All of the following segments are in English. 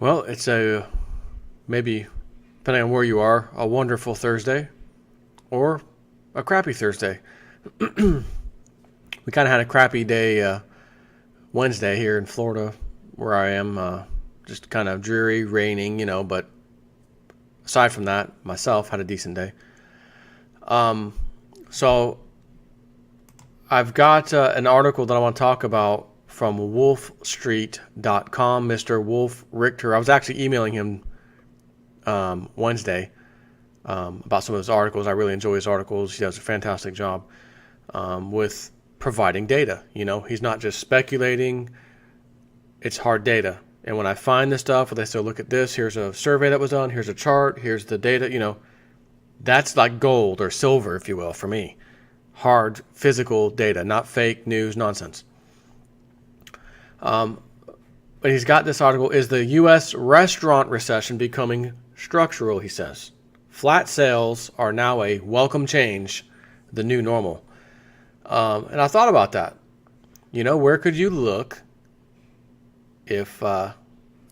Well, it's maybe, depending on where you are, a wonderful Thursday or a crappy Thursday. We kind of had a crappy day Wednesday here in Florida where I am, just kind of dreary, raining, but aside from that, myself had a decent day. So I've got an article that I want to talk about from wolfstreet.com, Mr. Wolf Richter. I was actually emailing him Wednesday about some of his articles. I really enjoy his articles. He does a fantastic job with providing data. He's not just speculating. It's hard data. And when I find this stuff, where they say, look at this, here's a survey that was done, here's a chart, here's the data, that's like gold or silver, if you will, for me. Hard, physical data, not fake news nonsense. But he's got this article, is the U.S. restaurant recession becoming structural, he says. Flat sales are now a welcome change, the new normal. And I thought about that. Where could you look if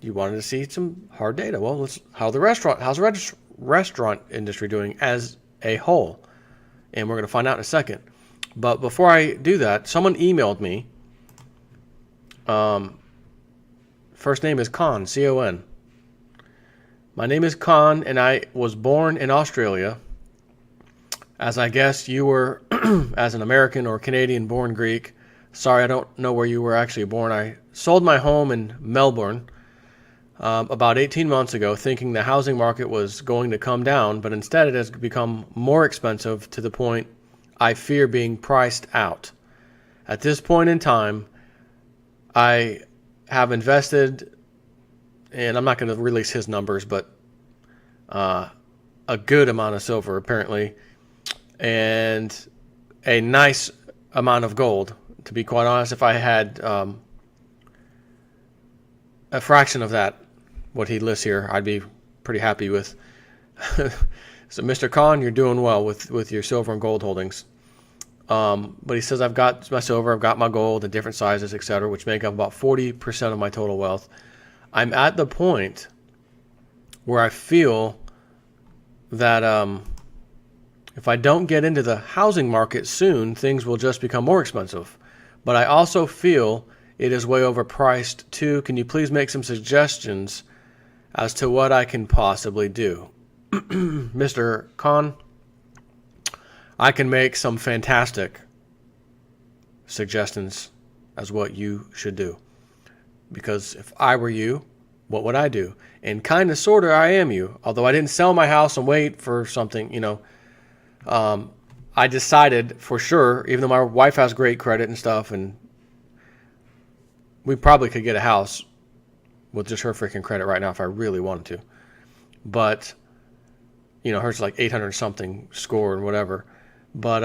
you wanted to see some hard data? Well, how's the restaurant industry doing as a whole? And we're going to find out in a second. But before I do that, someone emailed me. First name is Con, C-O-N. My name is Con, and I was born in Australia. As I guess you were, as an American or Canadian born Greek. Sorry, I don't know where you were actually born. I sold my home in Melbourne about 18 months ago, thinking the housing market was going to come down, but instead it has become more expensive to the point I fear being priced out. At this point in time, I have invested, and I'm not going to release his numbers, but a good amount of silver apparently, and a nice amount of gold. To be quite honest, if I had a fraction of that, what he lists here, I'd be pretty happy with. So, Mr. Khan, you're doing well with your silver and gold holdings. But he says, I've got my silver, I've got my gold in different sizes, etc., which make up about 40% of my total wealth. I'm at the point where I feel that if I don't get into the housing market soon, things will just become more expensive. But I also feel it is way overpriced too. Can you please make some suggestions as to what I can possibly do? Mr. Khan, I can make some fantastic suggestions as what you should do. Because if I were you, what would I do? And kind of, sort of, I am you. Although I didn't sell my house and wait for something, I decided for sure, even though my wife has great credit and stuff, and we probably could get a house with just her freaking credit right now if I really wanted to. But, hers like 800 something score and whatever. But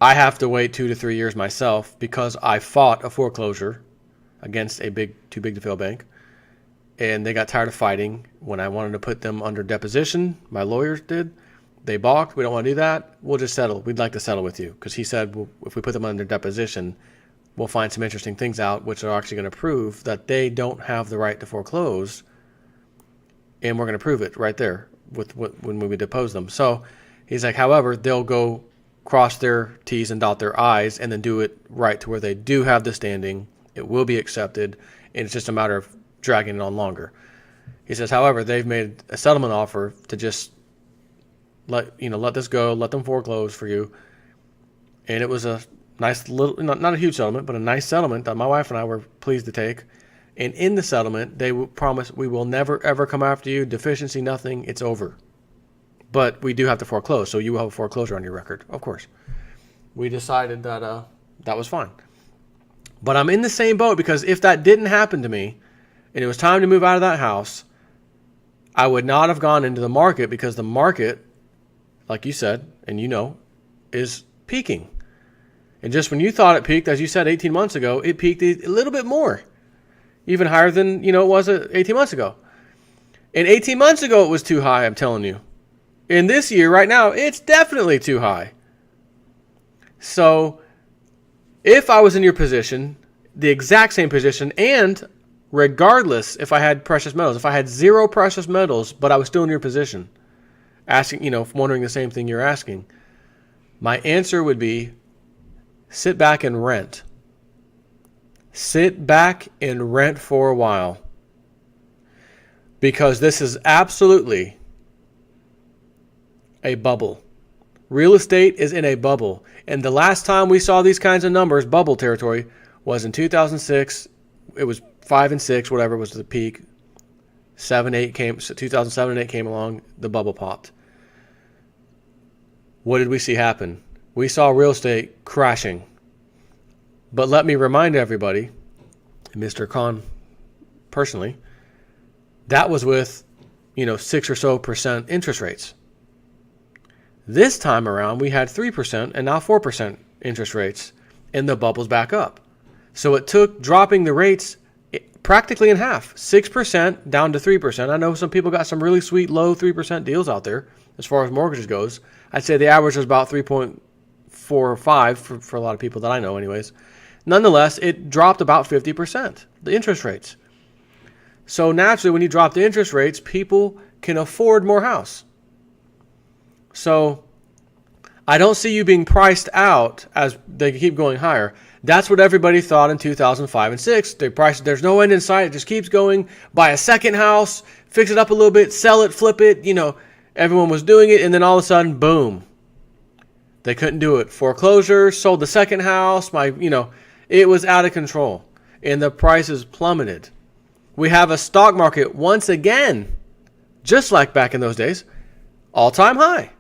I have to wait 2 to 3 years myself because I fought a foreclosure against a too big to fail bank. And they got tired of fighting. When I wanted to put them under deposition, my lawyers did. They balked. We don't want to do that. We'll just settle. We'd like to settle with you. Because he said, well, if we put them under deposition, we'll find some interesting things out, which are actually going to prove that they don't have the right to foreclose. And we're going to prove it right there when we depose them. So he's like, however, they'll go cross their T's and dot their I's and then do it right to where they do have the standing. It will be accepted. And it's just a matter of dragging it on longer. He says, however, they've made a settlement offer to just let this go, let them foreclose for you. And it was a nice little, not a huge settlement, but a nice settlement that my wife and I were pleased to take. And in the settlement, they promise we will never, ever come after you. Deficiency, nothing. It's over. But we do have to foreclose, so you will have a foreclosure on your record, of course. We decided that that was fine. But I'm in the same boat because if that didn't happen to me and it was time to move out of that house, I would not have gone into the market because the market, like you said, and is peaking. And just when you thought it peaked, as you said 18 months ago, it peaked a little bit more. Even higher than, it was 18 months ago. And 18 months ago, it was too high, I'm telling you. In this year, right now, it's definitely too high. So if I was in your position, the exact same position, and regardless if I had precious metals. If I had zero precious metals, but I was still in your position, asking, wondering the same thing you're asking, my answer would be sit back and rent. Sit back and rent for a while. Because this is absolutely a bubble. Real estate is in a bubble. And the last time we saw these kinds of numbers, bubble territory, was in 2006. It was 5 and 6, whatever was the peak. 2007 and 8 came along, the bubble popped. What did we see happen? We saw real estate crashing. But let me remind everybody, Mr. Khan personally, that was with, 6 or so percent interest rates. This time around, we had 3% and now 4% interest rates, and the bubble's back up. So it took dropping the rates practically in half, 6% down to 3%. I know some people got some really sweet low 3% deals out there as far as mortgages goes. I'd say the average was about 3.4 or 5 for a lot of people that I know anyways. Nonetheless, it dropped about 50%, the interest rates. So naturally, when you drop the interest rates, people can afford more house. So I don't see you being priced out as they keep going higher. That's what everybody thought in 2005 and 6. They priced, there's no end in sight. It just keeps going. Buy a second house, fix it up a little bit, sell it, flip it. Everyone was doing it. And then all of a sudden, boom, they couldn't do it. Foreclosure, sold the second house. It was out of control. And the prices plummeted. We have a stock market once again, just like back in those days, all-time high.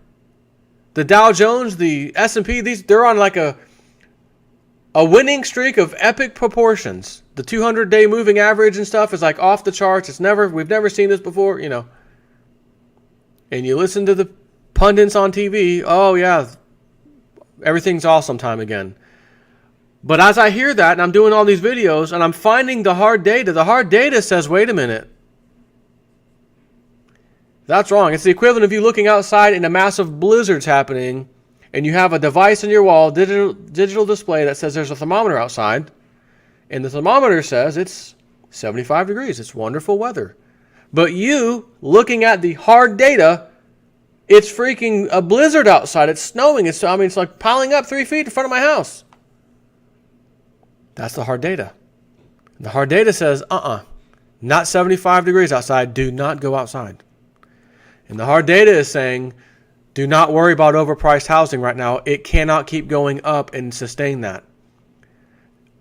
The Dow Jones, the S&P, they're on like a winning streak of epic proportions. The 200-day moving average and stuff is like off the charts. We've never seen this before, And you listen to the pundits on TV, oh yeah, everything's awesome time again. But as I hear that, and I'm doing all these videos, and I'm finding the hard data says, wait a minute. That's wrong. It's the equivalent of you looking outside and a massive blizzard's happening, and you have a device on your wall, digital display that says there's a thermometer outside, and the thermometer says it's 75 degrees. It's wonderful weather. But you, looking at the hard data, it's freaking a blizzard outside. It's snowing. It's like piling up 3 feet in front of my house. That's the hard data. The hard data says, not 75 degrees outside. Do not go outside. And the hard data is saying, do not worry about overpriced housing right now. It cannot keep going up and sustain that.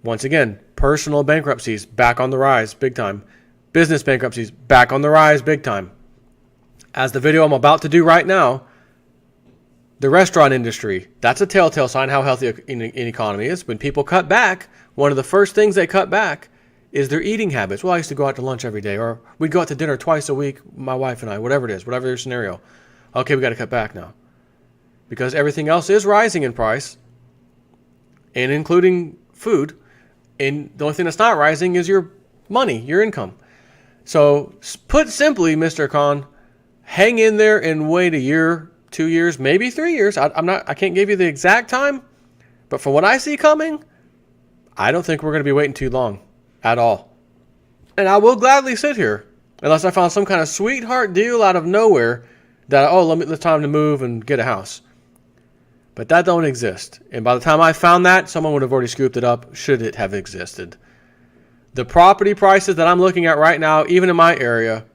Once again, personal bankruptcies back on the rise, big time. Business bankruptcies back on the rise, big time. As the video I'm about to do right now, the restaurant industry, that's a telltale sign how healthy an economy is. When people cut back, one of the first things they cut back is their eating habits. Well, I used to go out to lunch every day, or we'd go out to dinner twice a week, my wife and I, whatever it is, whatever your scenario. Okay, we got to cut back now. Because everything else is rising in price, and including food. And the only thing that's not rising is your money, your income. So put simply, Mr. Khan, hang in there and wait a year, 2 years, maybe 3 years. I can't give you the exact time, but from what I see coming, I don't think we're going to be waiting too long at all. And I will gladly sit here unless I found some kind of sweetheart deal out of nowhere that, it's time to move and get a house. But that don't exist. And by the time I found that, someone would have already scooped it up, should it have existed. The property prices that I'm looking at right now, even in my area,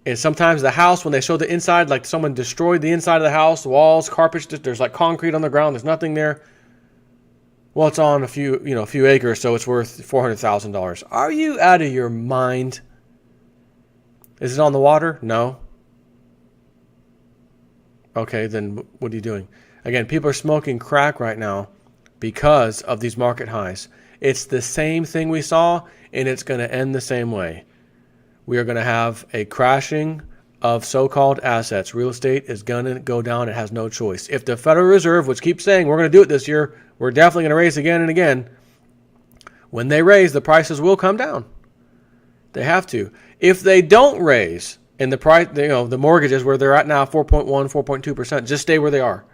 and sometimes the house, when they show the inside, like someone destroyed the inside of the house, walls, carpets, there's like concrete on the ground, there's nothing there. Well, it's on a few acres, so it's worth $400,000. Are you out of your mind? Is it on the water? No. Okay, then what are you doing? Again, people are smoking crack right now because of these market highs. It's the same thing we saw, and it's going to end the same way. We are going to have a crashing of so-called assets. Real estate is going to go down. It has no choice. If the Federal Reserve, which keeps saying we're going to do it this year, we're definitely going to raise again and again. When they raise, the prices will come down. They have to. If they don't raise, and the price, the mortgages where they're at now, 4.1, 4.2%, just stay where they are.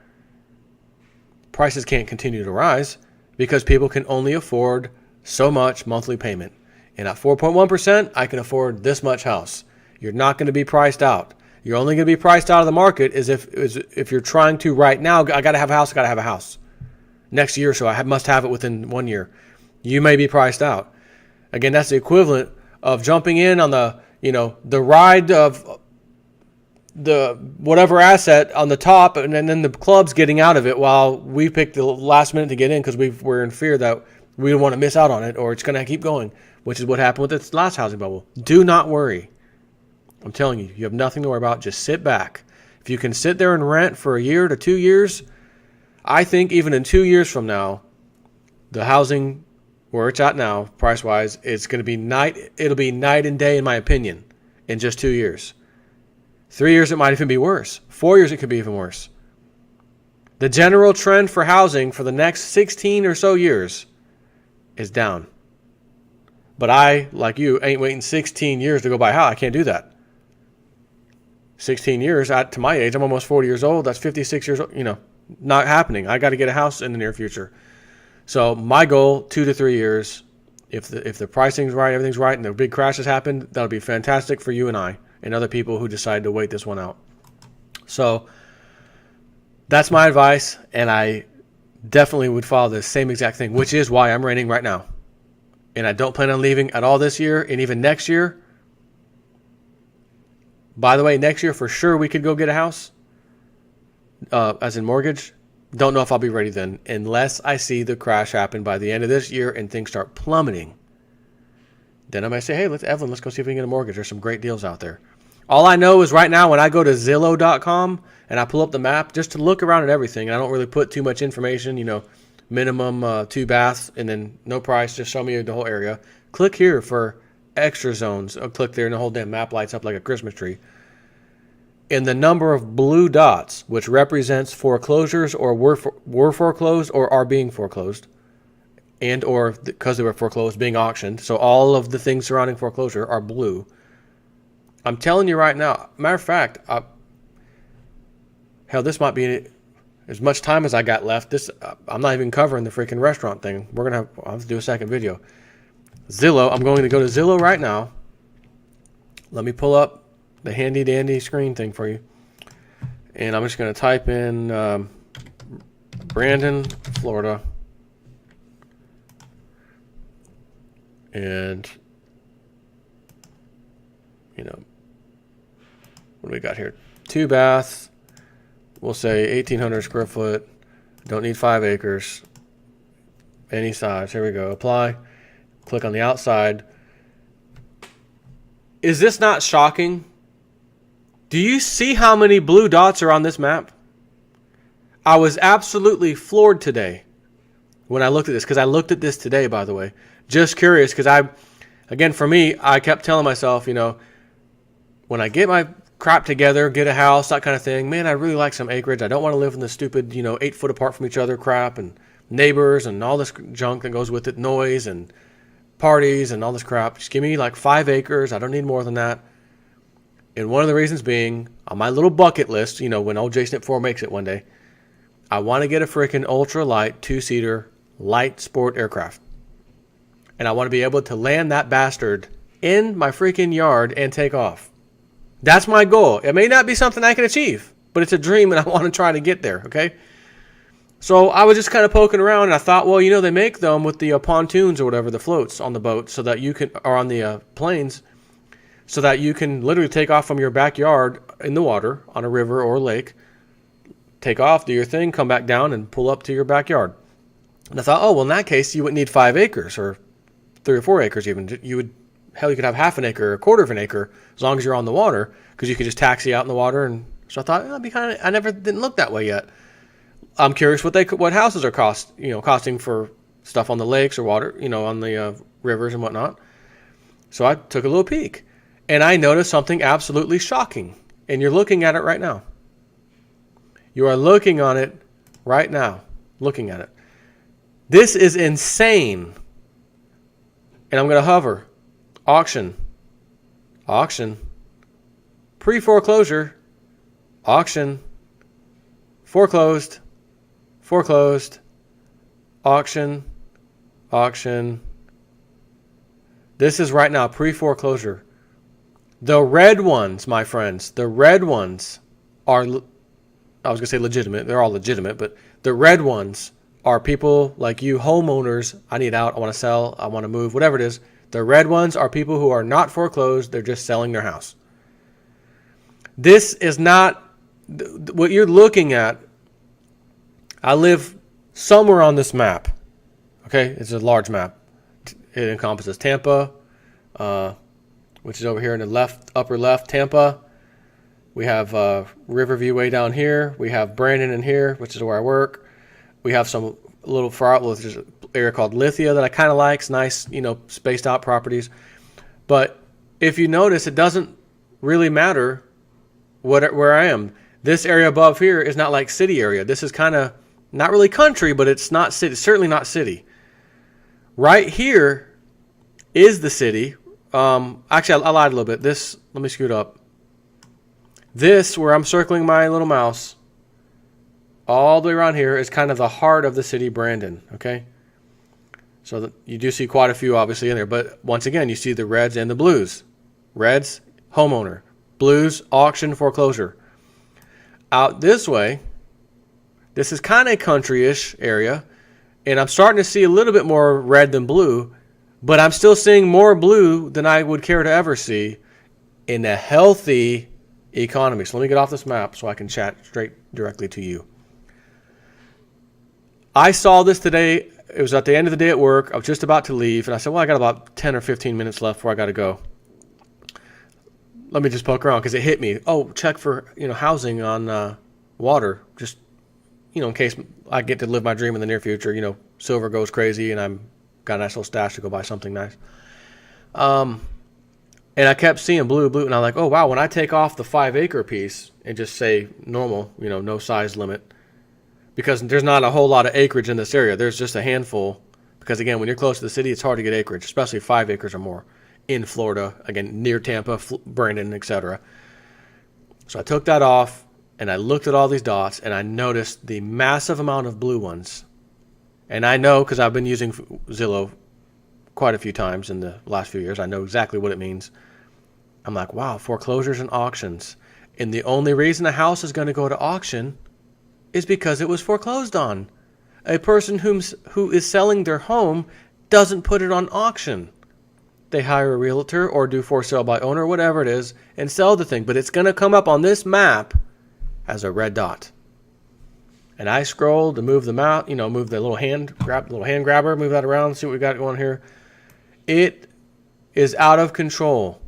Prices can't continue to rise because people can only afford so much monthly payment. And at 4.1%, I can afford this much house. You're not going to be priced out. You're only going to be priced out of the market if you're trying to right now, I got to have a house, I got to have a house. Next year or so, I must have it within 1 year. You may be priced out. Again, that's the equivalent of jumping in on the ride of the whatever asset on the top, and then the club's getting out of it while we pick the last minute to get in because we're in fear that we don't want to miss out on it or it's going to keep going, which is what happened with this last housing bubble. Do not worry. I'm telling you, you have nothing to worry about. Just sit back. If you can sit there and rent for a year to 2 years, I think even in 2 years from now, the housing where it's at now, price-wise, it'll be night and day in my opinion in just 2 years. 3 years, it might even be worse. 4 years, it could be even worse. The general trend for housing for the next 16 or so years is down. But I, like you, ain't waiting 16 years to go buy a house. I can't do that. 16 years, to my age, I'm almost 40 years old. That's 56 years old. Not happening. I got to get a house in the near future. So my goal, 2 to 3 years. If the pricing's right, everything's right, and the big crashes happen, that'll be fantastic for you and I and other people who decide to wait this one out. So that's my advice, and I definitely would follow the same exact thing, which is why I'm renting right now. And I don't plan on leaving at all this year, and even next year. By the way, next year for sure we could go get a house, as in mortgage. Don't know if I'll be ready then, unless I see the crash happen by the end of this year and things start plummeting. Then I might say, hey, Evelyn, let's go see if we can get a mortgage. There's some great deals out there. All I know is right now when I go to Zillow.com and I pull up the map just to look around at everything, and I don't really put too much information, minimum 2 baths and then no price, just show me the whole area. Click here for extra zones. I'll click there and the whole damn map lights up like a Christmas tree. And the number of blue dots, which represents foreclosures or were foreclosed or are being foreclosed, and or because they were foreclosed, being auctioned. So all of the things surrounding foreclosure are blue. I'm telling you right now, matter of fact, hell, this might be as much time as I got left. I'm not even covering the freaking restaurant thing. I'll have to do a second video. Zillow, I'm going to go to Zillow right now. Let me pull up the handy dandy screen thing for you. And I'm just going to type in Brandon, Florida. And, what do we got here? 2 baths. We'll say 1,800 square foot. Don't need 5 acres. Any size. Here we go. Apply. Click on the outside. Is this not shocking? Do you see how many blue dots are on this map? I was absolutely floored today when I looked at this, because I looked at this today, by the way. Just curious, because for me, I kept telling myself, when I get my crap together, get a house, that kind of thing, man, I really like some acreage. I don't want to live in the stupid, 8 foot apart from each other crap and neighbors and all this junk that goes with it, noise and parties and all this crap. Just give me like 5 acres. I don't need more than that. And one of the reasons being, on my little bucket list, when old Jason at 4 makes it one day, I want to get a freaking ultra-light 2-seater light sport aircraft. And I want to be able to land that bastard in my freaking yard and take off. That's my goal. It may not be something I can achieve, but it's a dream and I want to try to get there, okay? So I was just kind of poking around and I thought, well, they make them with the pontoons or whatever, the floats on the boat, so that you can, or on the planes, so that you can literally take off from your backyard in the water on a river or lake, take off, do your thing, come back down and pull up to your backyard. And I thought, oh, well, in that case, you wouldn't need 5 acres or 3 or 4 acres even. You could have half an acre or a quarter of an acre as long as you're on the water, because you could just taxi out in the water. And so I thought, that'd be I didn't look that way yet. I'm curious what houses are costing for stuff on the lakes or water, on the rivers and whatnot. So I took a little peek, and I noticed something absolutely shocking. And you're looking at it right now. You are looking on it right now. Looking at it. This is insane. And I'm going to hover. Auction. Pre-foreclosure. Auction. Foreclosed. Auction. This is right now pre-foreclosure. The red ones, my friends, the red ones are, I was going to say legitimate. They're all legitimate, but the red ones are people like you, homeowners. I need out. I want to sell. I want to move, whatever it is. The red ones are people who are not foreclosed. They're just selling their house. This is not what you're looking at. I live somewhere on this map. Okay, it's a large map. It encompasses Tampa, which is over here in the upper left, Tampa. We have Riverview way down here. We have Brandon in here, which is where I work. We have some little far out, there's an area called Lithia that I kind of like. It's nice, spaced out properties. But if you notice, it doesn't really matter where I am. This area above here is not like city area. This is kind of not really country, but it's not city. It's certainly not city. Right here is the city. Actually, I lied a little bit. Let me scoot up. This, where I'm circling my little mouse, all the way around here is kind of the heart of the city, Brandon. Okay, so you do see quite a few, obviously, in there. But once again, you see the reds and the blues. Reds, homeowner. Blues, auction, foreclosure. Out this way, this is kind of a country-ish area, and I'm starting to see a little bit more red than blue, but I'm still seeing more blue than I would care to ever see in a healthy economy. So let me get off this map so I can chat straight directly to you. I saw this today. It was at the end of the day at work. I was just about to leave, and I said, well, I got about 10 or 15 minutes left before I got to go. Let me just poke around because it hit me. Oh, check for housing on water, just in case I get to live my dream in the near future. Silver goes crazy, and I'm got a nice little stash to go buy something nice. And I kept seeing blue, and I'm like, oh wow. When I take off the 5-acre piece and just say normal, no size limit, because there's not a whole lot of acreage in this area. There's just a handful. Because again, when you're close to the city, it's hard to get acreage, especially 5 acres or more. In Florida, again, near Tampa, Brandon, etc. So I took that off, and I looked at all these dots, and I noticed the massive amount of blue ones. And I know, because I've been using Zillow quite a few times in the last few years, I know exactly what it means. I'm like, wow, foreclosures and auctions. And the only reason a house is going to go to auction is because it was foreclosed on. A person who is selling their home doesn't put it on auction. They hire a realtor or do for sale by owner, whatever it is, and sell the thing. But it's going to come up on this map as a red dot. And I scrolled to move them out, move the little hand grabber, move that around, see what we got going here. It is out of control.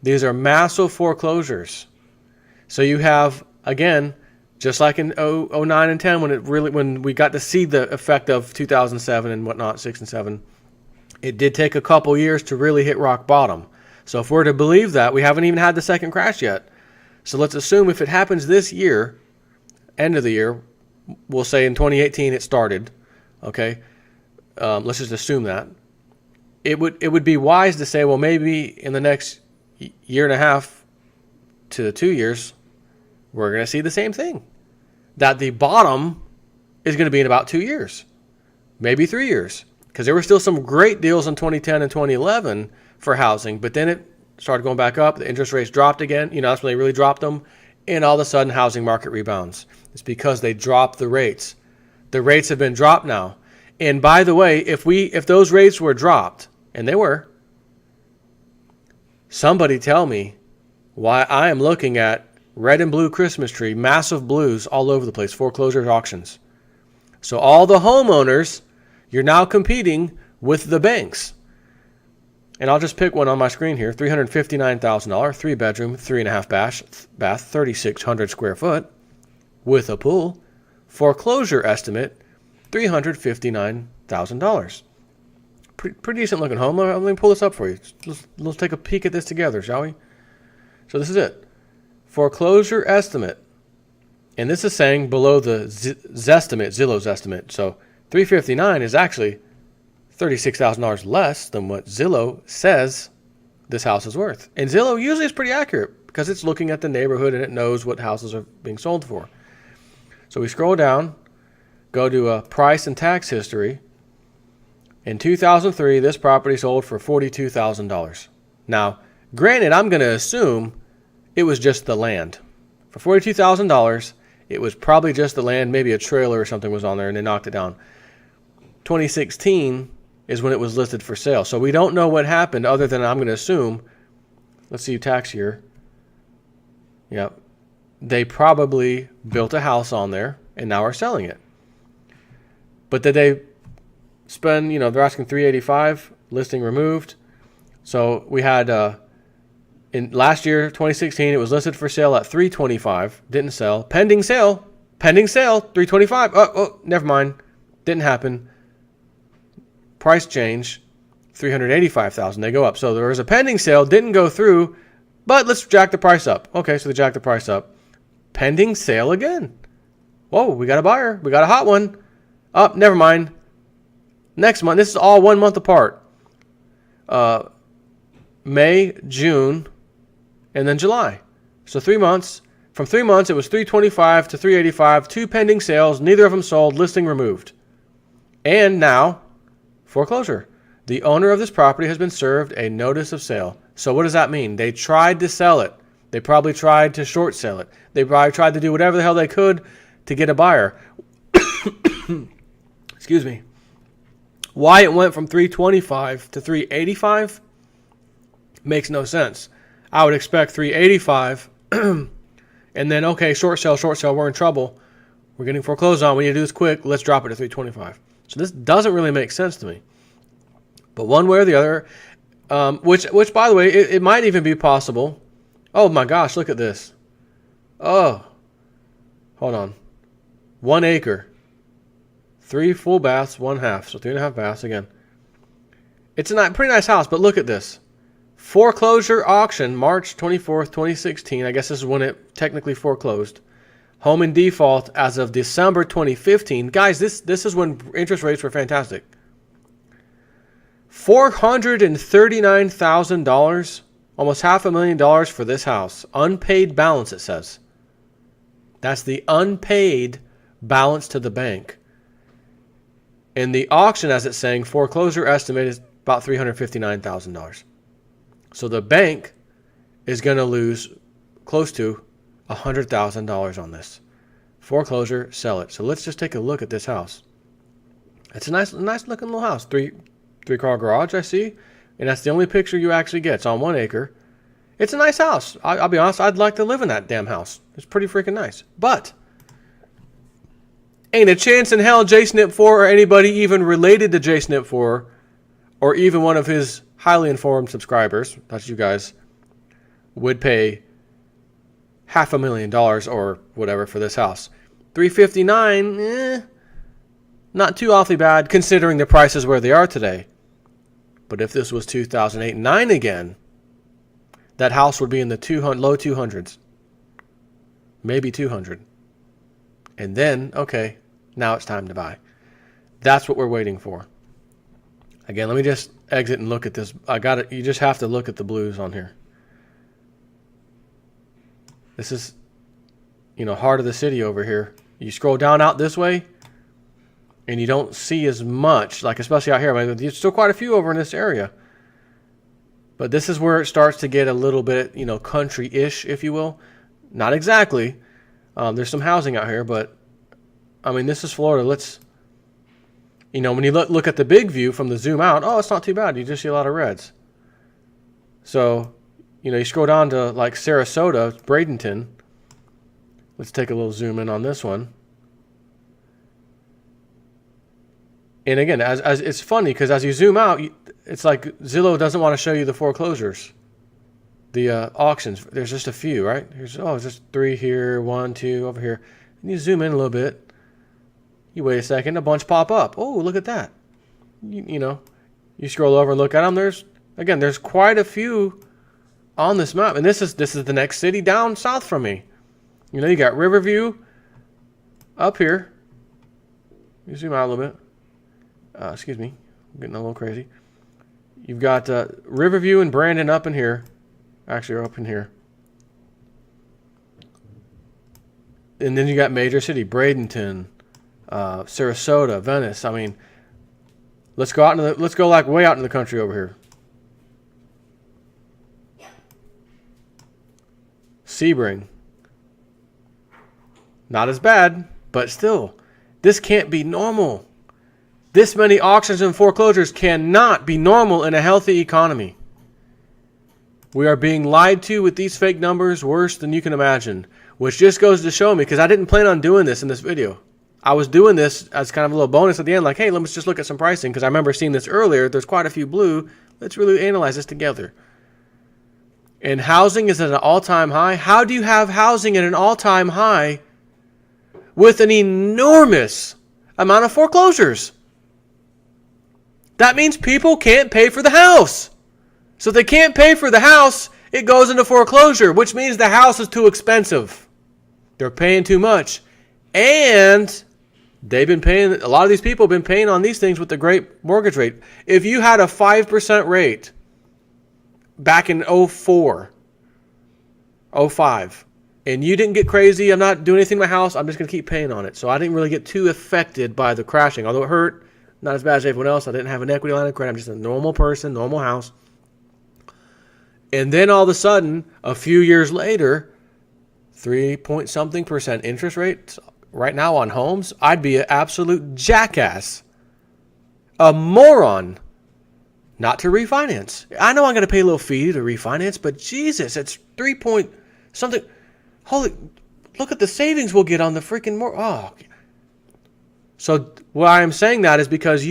These are massive foreclosures. So you have, again, just like in 09 and 10 when we got to see the effect of 2007 and whatnot, 6 and 7. It did take a couple years to really hit rock bottom. So if we're to believe that, we haven't even had the second crash yet. So let's assume if it happens this year, end of the year, we'll say in 2018 it started, okay? Let's just assume that. It would be wise to say, well, maybe in the next year and a half to 2 years, we're going to see the same thing. That the bottom is going to be in about 2 years, maybe 3 years. Because there were still some great deals in 2010 and 2011 for housing, but then it started going back up. The interest rates dropped again. That's when they really dropped them. And all of a sudden, housing market rebounds. It's because they dropped the rates. The rates have been dropped now. And by the way, if those rates were dropped, and they were, somebody tell me why I am looking at red and blue Christmas tree, massive blues all over the place, foreclosure auctions. So all the homeowners, you're now competing with the banks. And I'll just pick one on my screen here. $359,000, 3-bedroom, 3.5 bath, 3,600 square foot with a pool. Foreclosure estimate, $359,000. Pretty decent looking home. Let me pull this up for you. Let's take a peek at this together, shall we? So this is it. Foreclosure estimate. And this is saying below the Zillow's estimate. So $359,000 is actually $36,000 less than what Zillow says this house is worth. And Zillow usually is pretty accurate because it's looking at the neighborhood and it knows what houses are being sold for. So we scroll down, go to price and tax history. In 2003, this property sold for $42,000. Now, granted, I'm going to assume it was just the land. For $42,000, it was probably just the land, maybe a trailer or something was on there and they knocked it down. 2016 is when it was listed for sale. So we don't know what happened other than I'm going to assume, let's see, tax year. Yep. They probably built a house on there and now are selling it. But did they spend, they're asking $385, listing removed. So we had, in last year, 2016, it was listed for sale at $325, didn't sell. Pending sale, $325. Oh, never mind. Didn't happen. Price change, $385,000. They go up. So there was a pending sale, didn't go through, but let's jack the price up. Okay, so they jacked the price up. Pending sale again. Whoa, we got a buyer. We got a hot one. Oh, never mind. Next month, this is all 1 month apart. May, June, and then July. So 3 months. From 3 months, it was $325 to $385. 2 pending sales. Neither of them sold. Listing removed. And now, foreclosure. The owner of this property has been served a notice of sale. So what does that mean? They tried to sell it. They probably tried to short sell it. They probably tried to do whatever the hell they could to get a buyer. Excuse me. Why it went from $325 to $385 makes no sense. I would expect $385 and then, okay, short sale, we're in trouble. We're getting foreclosed on. We need to do this quick. Let's drop it to $325. So this doesn't really make sense to me. But one way or the other, which by the way, it might even be possible. Oh my gosh, look at this. Oh, hold on. 1 acre. 3 full baths, 1 half. So 3.5 baths again. It's a pretty nice house, but look at this. Foreclosure auction, March 24th, 2016. I guess this is when it technically foreclosed. Home in default as of December 2015. Guys, this is when interest rates were fantastic. $439,000, almost $500,000 for this house. Unpaid balance, it says. That's the unpaid balance to the bank. In the auction, as it's saying, foreclosure estimate is about $359,000. So the bank is going to lose close to $100,000 on this. Foreclosure, sell it. So let's just take a look at this house. It's a nice looking little house. Three-car garage, I see. And that's the only picture you actually get. It's on 1 acre. It's a nice house. I'll be honest, I'd like to live in that damn house. It's pretty freaking nice. But ain't a chance in hell JSNIP4 or anybody even related to JSNIP4 or even one of his highly informed subscribers, that's you guys, would pay $500,000 or whatever for this house. $359,000, not too awfully bad considering the prices where they are today. But if this was 2008 and 9 again, that house would be in the low 200s, maybe 200. And then, okay, now it's time to buy. That's what we're waiting for. Again, let me just exit and look at this. I got it. You just have to look at the blues on here. This is, heart of the city over here. You scroll down out this way, and you don't see as much, like especially out here. I mean, there's still quite a few over in this area. But this is where it starts to get a little bit, country-ish, if you will. Not exactly. There's some housing out here, but, I mean, this is Florida. Let's, when you look at the big view from the zoom out, oh, it's not too bad. You just see a lot of reds. So, you scroll down to, like, Sarasota, Bradenton. Let's take a little zoom in on this one. And again, as it's funny because as you zoom out, it's like Zillow doesn't want to show you the foreclosures, the auctions. There's just a few, right? There's just 3 here, 1, 2 over here. And you zoom in a little bit. You wait a second, a bunch pop up. Oh, look at that. You scroll over and look at them. There's quite a few on this map, and this is the next city down south from me. You got Riverview up here. You zoom out a little bit. Excuse me, I'm getting a little crazy. You've got Riverview and Brandon up in here. Actually, up in here. And then you got major city, Bradenton, Sarasota, Venice. I mean, Let's go let's go like way out in the country over here. Sebring. Not as bad, but still, this can't be normal. This many auctions and foreclosures cannot be normal in a healthy economy. We are being lied to with these fake numbers worse than you can imagine, which just goes to show me, because I didn't plan on doing this in this video. I was doing this as kind of a little bonus at the end, like, hey, let's just look at some pricing, because I remember seeing this earlier. There's quite a few blue. Let's really analyze this together. And housing is at an all-time high. How do you have housing at an all-time high with an enormous amount of foreclosures? That means people can't pay for the house. So if they can't pay for the house, it goes into foreclosure, which means the house is too expensive. They're paying too much. And they've been paying, a lot of these people have been paying on these things with the great mortgage rate. If you had a 5% rate back in 04, 05, and you didn't get crazy, I'm not doing anything to my house, I'm just going to keep paying on it. So I didn't really get too affected by the crashing. Although it hurt, not as bad as everyone else. I didn't have an equity line of credit. I'm just a normal person, normal house. And then all of a sudden, a few years later, 3-point-something% interest rates right now on homes, I'd be an absolute jackass, a moron, not to refinance. I know I'm going to pay a little fee to refinance, but Jesus, it's 3-point-something. Holy, look at the savings we'll get on the freaking more. Oh, so why I'm saying that is because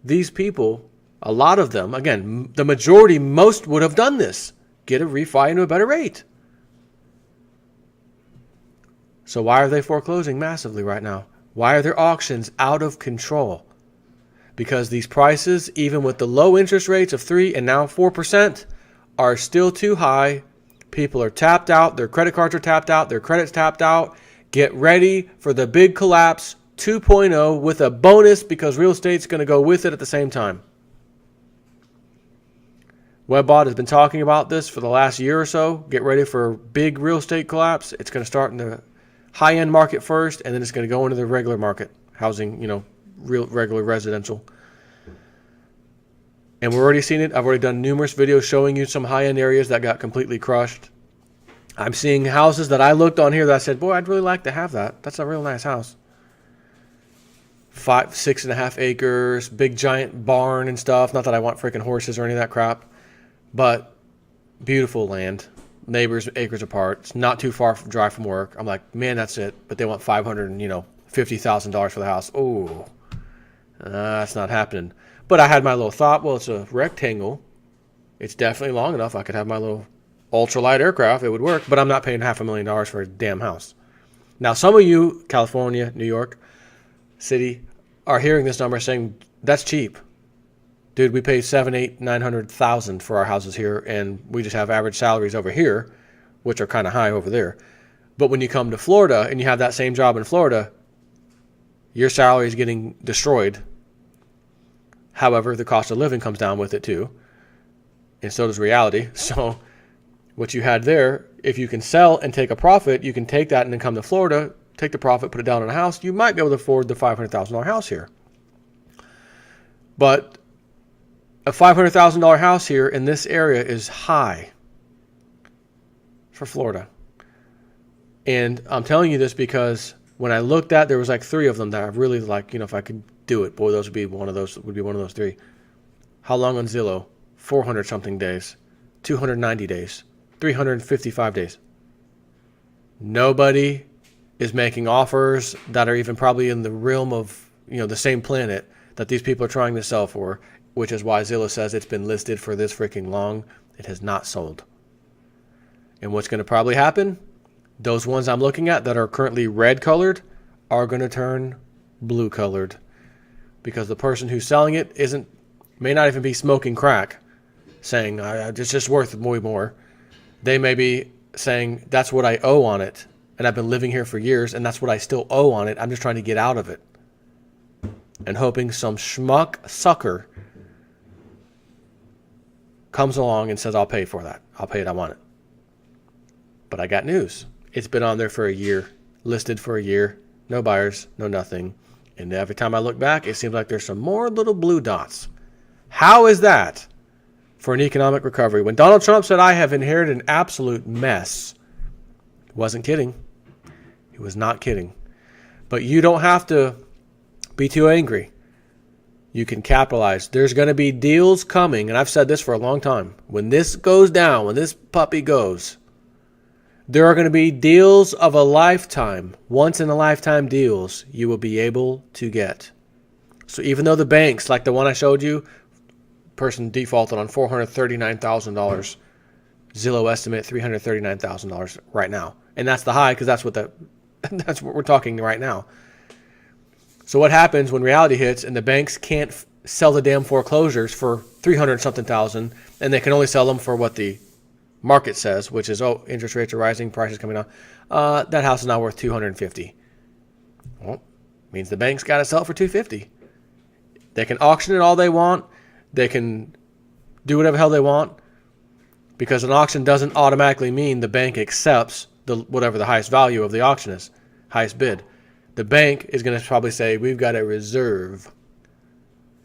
these people, a lot of them, again, the majority, most would have done this. Get a refi into a better rate. So why are they foreclosing massively right now? Why are their auctions out of control? Because these prices, even with the low interest rates of 3 and now 4%, are still too high. People are tapped out. Their credit cards are tapped out. Their credit's tapped out. Get ready for the big collapse 2.0 with a bonus, because real estate's going to go with it at the same time. Webbot has been talking about this for the last year or so. Get ready for a big real estate collapse. It's going to start in the high-end market first, and then it's going to go into the regular market, housing, regular residential. And we're already seeing it. I've already done numerous videos showing you some high-end areas that got completely crushed. I'm seeing houses that I looked on here that I said, boy, I'd really like to have that. That's a real nice house. 6.5 acres, big giant barn and stuff. Not that I want freaking horses or any of that crap, but beautiful land. Neighbors acres apart. It's not too far from drive from work. I'm like, man, that's it. But they want $550,000 for the house. Oh, that's not happening. But I had my little thought. Well, it's a rectangle. It's definitely long enough. I could have my little ultralight aircraft. It would work. But I'm not paying $500,000 for a damn house. Now, some of you, California, New York City, are hearing this number saying that's cheap. Dude, we pay $700,000, $800,000, $900,000 for our houses here, and we just have average salaries over here, which are kind of high over there. But when you come to Florida and you have that same job in Florida, your salary is getting destroyed. However, the cost of living comes down with it too, and so does reality. So what you had there, if you can sell and take a profit, you can take that and then come to Florida, take the profit, put it down on a house. You might be able to afford the $500,000 house here. But a $500,000 house here in this area is high for Florida. And I'm telling you this because when I looked at, there was like 3 of them that I really like, if I could do it, boy, those would be one of those 3. How long on Zillow? 400 something days, 290 days, 355 days. Nobody is making offers that are even probably in the realm of, the same planet that these people are trying to sell for, which is why Zillow says it's been listed for this freaking long. It has not sold. And what's going to probably happen? Those ones I'm looking at that are currently red colored are going to turn blue colored, because the person who's selling it may not even be smoking crack, saying it's just worth way more. They may be saying that's what I owe on it, and I've been living here for years, and that's what I still owe on it. I'm just trying to get out of it, and hoping some schmuck sucker comes along and says, I'll pay for that. I'll pay it. I want it. But I got news. It's been on there for a year, listed for a year, no buyers, no nothing. And every time I look back, it seems like there's some more little blue dots. How is that for an economic recovery? When Donald Trump said, I have inherited an absolute mess, he wasn't kidding. He was not kidding. But you don't have to be too angry. You can capitalize. There's going to be deals coming, and I've said this for a long time. When this goes down, when this puppy goes, there are going to be deals of a lifetime, once-in-a-lifetime deals you will be able to get. So even though the banks, like the one I showed you, person defaulted on $439,000, Zillow estimate $339,000 right now. And that's the high because that's what we're talking right now. So what happens when reality hits and the banks can't sell the damn foreclosures for 300-something thousand, and they can only sell them for what the market says, which is, interest rates are rising, prices coming down. That house is now worth $250. Well, means the bank's got to sell it for $250. They can auction it all they want. They can do whatever hell they want, because an auction doesn't automatically mean the bank accepts whatever the highest value of the auction is, highest bid. The bank is going to probably say, we've got a reserve.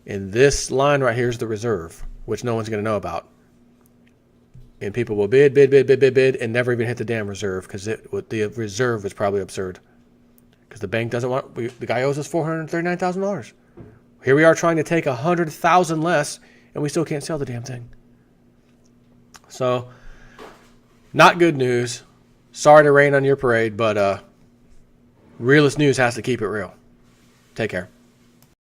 And this line right here is the reserve, which no one's going to know about. And people will bid, and never even hit the damn reserve, because the reserve is probably absurd. Because the bank doesn't want, the guy owes us $439,000. Here we are trying to take $100,000 less, and we still can't sell the damn thing. So, not good news. Sorry to rain on your parade, but Realist News has to keep it real. Take care.